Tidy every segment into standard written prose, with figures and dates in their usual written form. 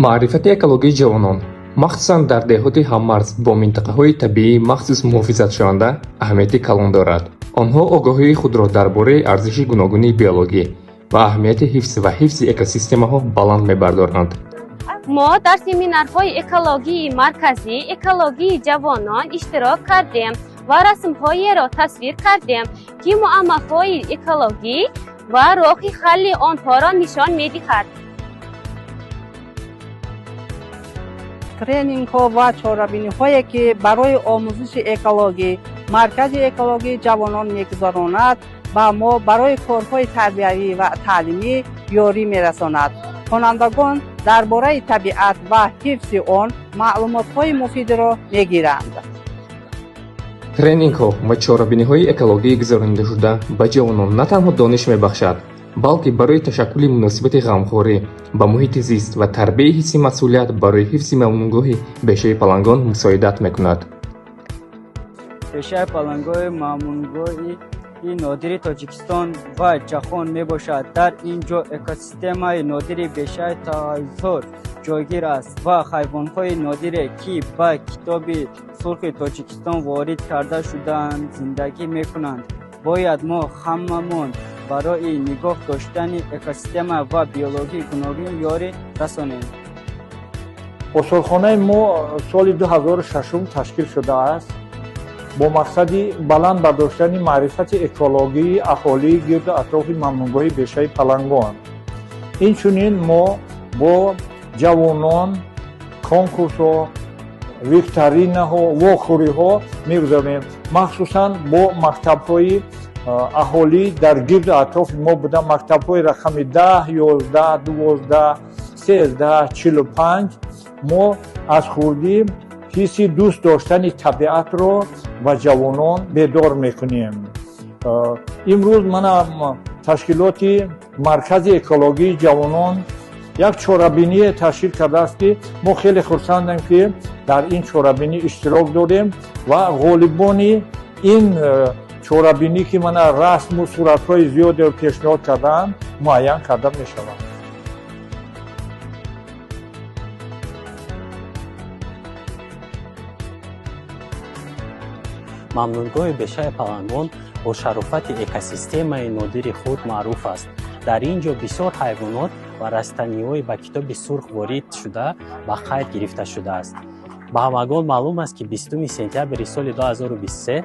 маърифати экологии ҷавонон махсусан дар деҳоти ҳаммарз бо минтақаҳои табиӣ махсус муҳофизатшаванда аҳамияти калон дорад. онҳо огоҳии худро дар бораи арзиши гуногунии биологӣ ва аҳамияти ҳифз ва ҳифзи экосистемаҳо баланд мебардоранд. мо дар семинарҳои экологии марказӣ, экологии ҷавонон иштирок кардем ва расмҳоеро тасвир кардем, ки муаммоҳои экологӣ ва роҳи ҳалли онҳоро нишон медиҳад. тренингҳо ва чорабиниҳое ки барои омӯзиши экологӣ маркази экологии ҷавонон мегузаронад ба мо барои корҳои тарбиявӣ ва таълимӣ ёрӣ мерасонад. хонандагон дар бораи табиат ва ҳифзи он маълумотҳои муфидро мегиранд. тренингҳо ва чорабиниҳои экологӣ гузаронидашуда ба ҷавонон на танҳо дониш мебахшад, балки барои ташаккули муносибати ғамхорӣ ба муҳити зист ва тарбияи ҳисси масъулият барои ҳифзи мамнунгоҳи бешаи палангон мусоидат мекунад. бешаи палангоҳи мамнунгоҳи нодири Тоҷикистон ва ҷаҳон мебошад. дар ин ҷо экосистемаи нодири бешаи тағайюрзҳо ҷойгир аст ва ҳайвонҳои нодире ки ба китоби сурхи Тоҷикистон ворид карда шудаанд зиндагӣ мекунанд. бояд мо ҳамамон барои нигоҳ доштани экосистема ва биологии гуногун ёрӣ расонем. осорхонаи мо соли 2006 ташкил шудааст бо мақсади баланд бардоштани маърифати экологии аҳолии гирду атрофи мамнунгоҳи бешаи палангон. инчунин мо бо ҷавонон конкурсҳо, викторинаҳо, вохӯриҳо мегузаронем, махсусан бо мактабҳои аҳолӣ дар гирду атрофи мо буда мактабҳои рақами 10, 11, 12, 13, 45 мо аз хурдӣ ҳисси дӯст доштани табиатро ва ҷавонон бедор мекунем. имрӯз манам ташкилоти маркази экологии ҷавонон як чорабиние ташкил кардааст ки мо хеле хурсандем ки дар ин чорабинӣ иштирок дорем ва ғолибони ин чорабинӣ ки мана расму суратҳои зиёдеро пешниҳод кардаам муайян карда мешавад. мамнунгоҳи бешаи палангон бо шарофати экосистемаи нодири худ маъруф аст. дар ин ҷо бисёр ҳайвонот ва растаниҳои ба китоби сурх ворид шуда ба қайд гирифта шудааст. ба ҳамагон маълум аст ки 20 сентябри соли 2023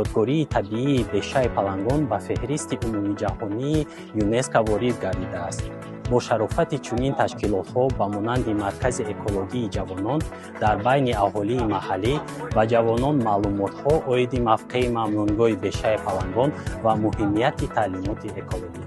ёдгории табиии бешаи палангон ба феҳристи умумиҷаҳонии ЮНЕСКО ворид гардидааст. бо шарофати чунин ташкилотҳо ба монанди маркази экологии ҷавонон дар байни аҳолии маҳаллӣ ва ҷавонон маълумотҳо оиди мавқеи мамнунгоҳи бешаи палангон ва муҳимияти таълимоти экологӣ